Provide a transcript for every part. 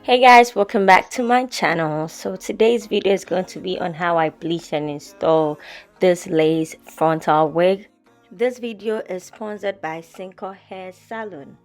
Hey guys, welcome back to my channel. So today's video is going to be on how I bleach and install this lace frontal wig. This video is sponsored by Cinco Hair Salon.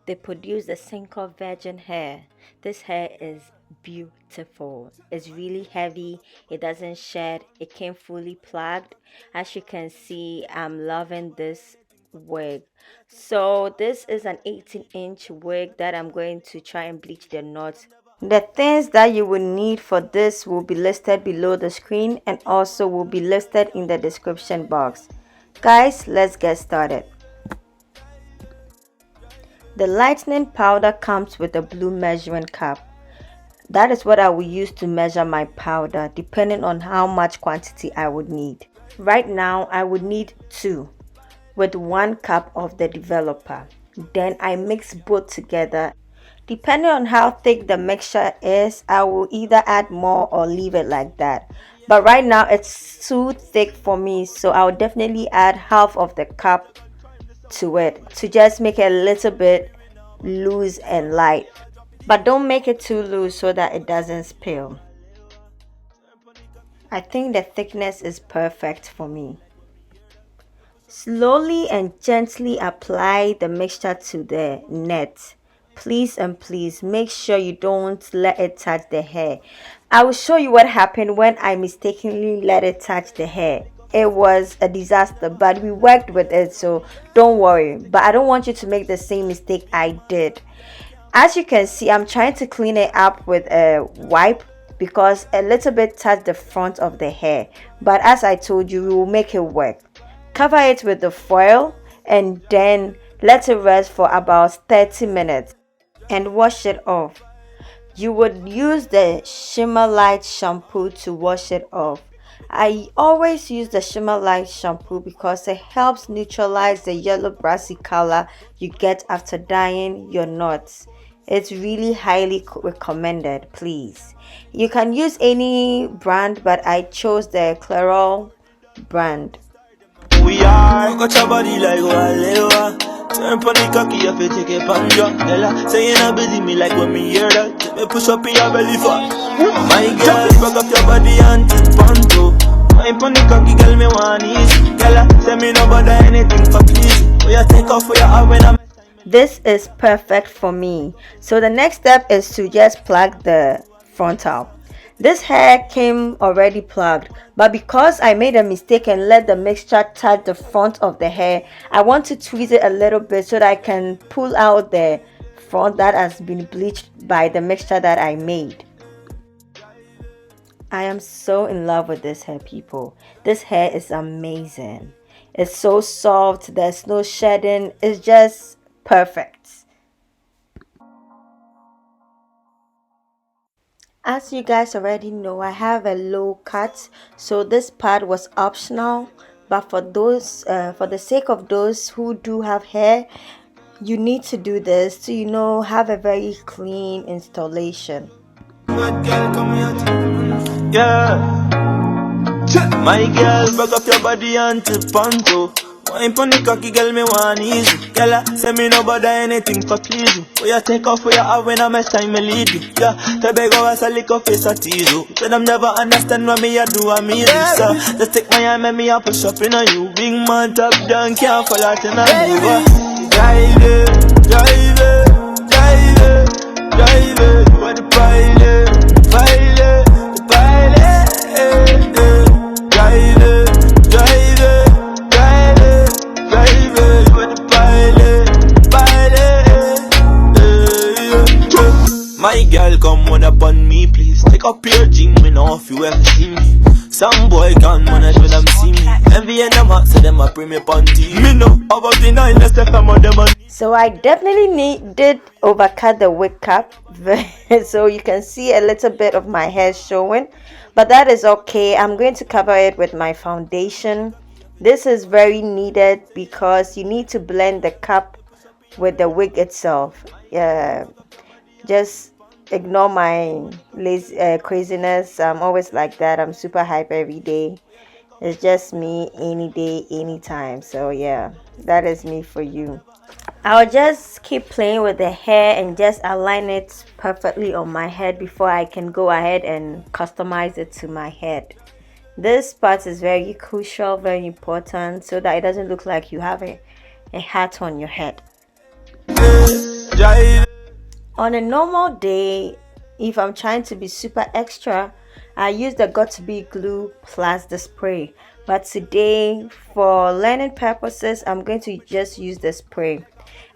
They produce the Cinco virgin hair. This hair is beautiful. It's really heavy. It doesn't shed. It came fully plugged. As you can see, I'm loving this wig. So this is an 18-inch wig that I'm going to try and bleach the knots. The things that you will need for this will be listed below the screen and also will be listed in the description box. Guys, let's get started. The lightening powder comes with a blue measuring cup. That is what I will use to measure my powder depending on how much quantity I would need. Right now I would need 2 with 1 cup of the developer. Then I mix both together. Depending on how thick the mixture is, I will either add more or leave it like that. But right now it's too thick for me, so I will definitely add half of the cup to it to just make it a little bit loose and light. But don't make it too loose so that it doesn't spill. I think the thickness is perfect for me. Slowly and gently apply the mixture to the net. Please and please make sure you don't let it touch the hair. I will show you what happened when I mistakenly let it touch the hair. It was a disaster, but we worked with it, so don't worry. But I don't want you to make the same mistake I did. As you can see, I'm trying to clean it up with a wipe because a little bit touched the front of the hair. But as I told you, we will make it work. Cover it with the foil and then let it rest for about 30 minutes and wash it off. You would use the Shimmer Light shampoo to wash it off. I always use the Shimmer Light shampoo because it helps neutralize the yellow brassy color you get after dyeing your knots. It's really highly recommended, please. You can use any brand, but I chose the Clairol brand. We are got your body like Walewa. Turn pon the cocky if you take it on your Ella. Say you not busy me like when me hear that. Let me push up in your belly fat. My girl, rock up your body and tip panto. My pon the cocky girl me want easy. Ella, say me no bother anything for please. So you take off for your eye when I'm. This is perfect for me. So the next step is to just plug the frontal. This hair came already plugged, but because I made a mistake and let the mixture touch the front of the hair, I want to tweeze it a little bit so that I can pull out the front that has been bleached by the mixture that I made. I am so in love with this hair, people. This hair is amazing. It's so soft, there's no shedding, it's just perfect. As you guys already know, I have a low cut, so this part was optional, but for the sake of those who do have hair, you need to do this to have a very clean installation. Yeah, my girl, back up your body and tip panto. Wine pon the cocky girl me want easy. Girl, say me no bother anything for please you. When you take off for your eye when I mess time me lead you. Yeah, the beg of us a lick of face a tease you. Say them never understand what me a do and me this. Just take my hand, make me a push up in on you. Big man top down, can't fall out in a move. Drive it, drive it, drive it, drive it. What the pilot, pilot, the pilot. Drive it, drive it. My girl, come on up on me, please. Take up your jean, me know if you ever see me. Some boy can't manage when them see me. Envy and them say them a bring me panty. Me know about the 9, let's take them on them. So I definitely did overcut the wig cap, so you can see a little bit of my hair showing, but that is okay. I'm going to cover it with my foundation. This is very needed because you need to blend the cap with the wig itself. Just ignore my lazy craziness. I'm always like that. I'm super hype every day. It's just me any day, anytime. So yeah, that is me for you. I'll just keep playing with the hair and just align it perfectly on my head before I can go ahead and customize it to my head. This part is very crucial, very important, so that it doesn't look like you have a hat on your head. On a normal day, if I'm trying to be super extra, I use the got2b glue plus the spray. But today, for learning purposes, I'm going to just use the spray.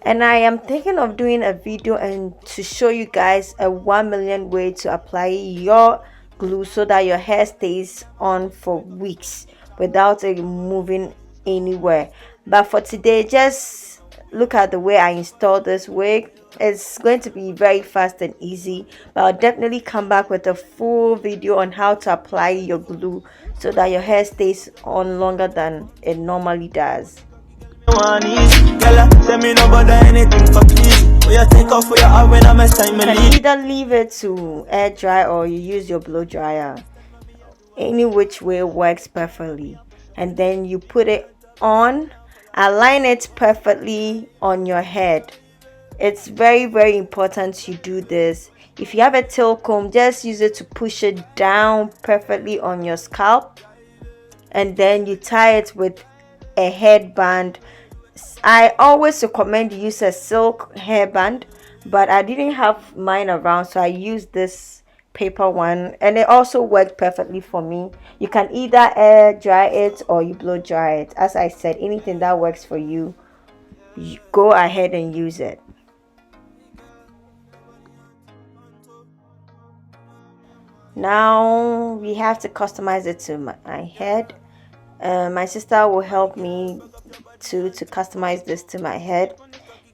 And I am thinking of doing a video and to show you guys a 1 million way to apply your glue so that your hair stays on for weeks without it moving anywhere. But for today, just look at the way I installed this wig. It's going to be very fast and easy, but I'll definitely come back with a full video on how to apply your glue so that your hair stays on longer than it normally does. You can either leave it to air dry or you use your blow dryer. Any which way works perfectly. And then you put it on, align it perfectly on your head. It's very, very important you do this. If you have a tail comb, just use it to push it down perfectly on your scalp, and then you tie it with a headband. I always recommend you use a silk hairband, but I didn't have mine around, so I used this paper one, and it also worked perfectly for me. You can either air dry it or you blow dry it. As I said, anything that works for you, you go ahead and use it. Now we have to customize it to my head. My sister will help me to customize this to my head.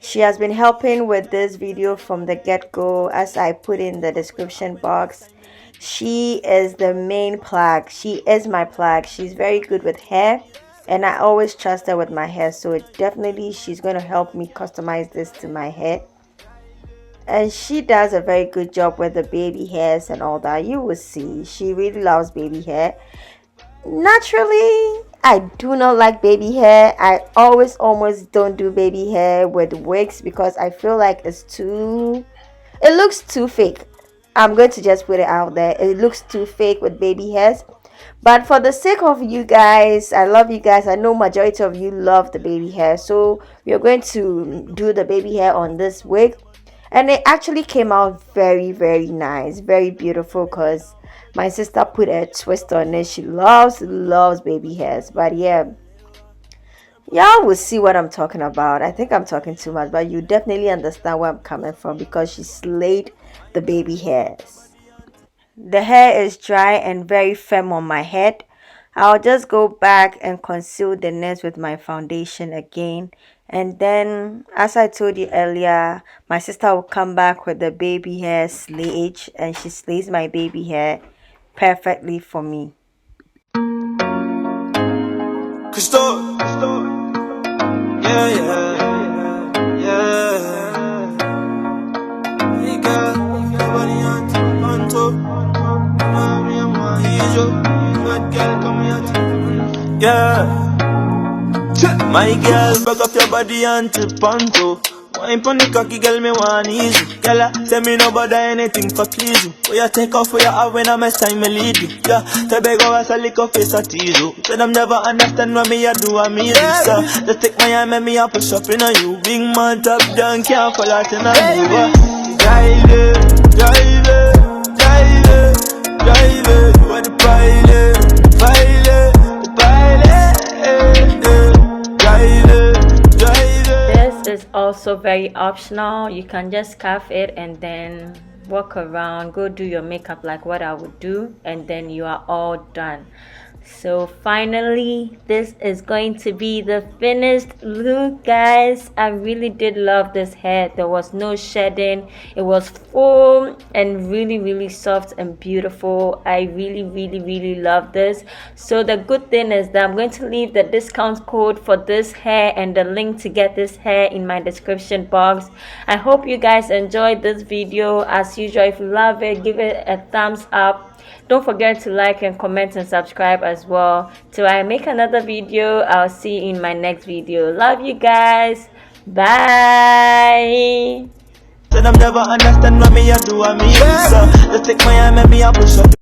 She has been helping with this video from the get-go, as I put in the description box. She is the main plug. She is my plug. She's very good with hair, and I always trust her with my hair, so definitely she's going to help me customize this to my head. And she does a very good job with the baby hairs and all that. You will see, she really loves baby hair. Naturally, I do not like baby hair. I almost don't do baby hair with wigs because I feel like it looks too fake. I'm going to just put it out there. It looks too fake with baby hairs. But for the sake of you guys, I love you guys. I know majority of you love the baby hair, so we are going to do the baby hair on this wig. And it actually came out very, very nice, very beautiful, because my sister put a twist on it. She loves baby hairs. But yeah, y'all will see what I'm talking about. I think I'm talking too much, but you definitely understand where I'm coming from because she slayed the baby hairs. The hair is dry and very firm on my head. I'll just go back and conceal the nets with my foundation again. And then, as I told you earlier, my sister will come back with the baby hair slayage, and she slays my baby hair perfectly for me. Crystal, yeah, hey girl, nobody on top. Bad girl, come here, yeah. My girl, back up your body and tip on toe. Wine pon the cocky, girl, me want easy. Girl, say me no bother anything for please you. When you take off for your hour when I mess time, me lead you. Yeah, te beg us a lick of face a tease you. Say them never understand what me a do and me this. Just take my hand, make me a push up in on you. Big man top down, can't fall out in a move. Drive it, drive it, drive it, drive it. You are the pilot, pilot, the pilot. This is also very optional. You can just scarf it and then walk around, go do your makeup like what I would do, and then you are all done. So finally, this is going to be the finished look, guys. I really did love this hair. There was no shedding. It was full and really soft and beautiful. I really love this. So the good thing is that I'm going to leave the discount code for this hair and the link to get this hair in my description box. I hope you guys enjoyed this video. As usual, if you love it, give it a thumbs up. Don't forget to like and comment and subscribe as well. Till I make another video, I'll see you in my next video. Love you guys. Bye. So them never understand what me I do, I mean. So just take my hand and me I push up.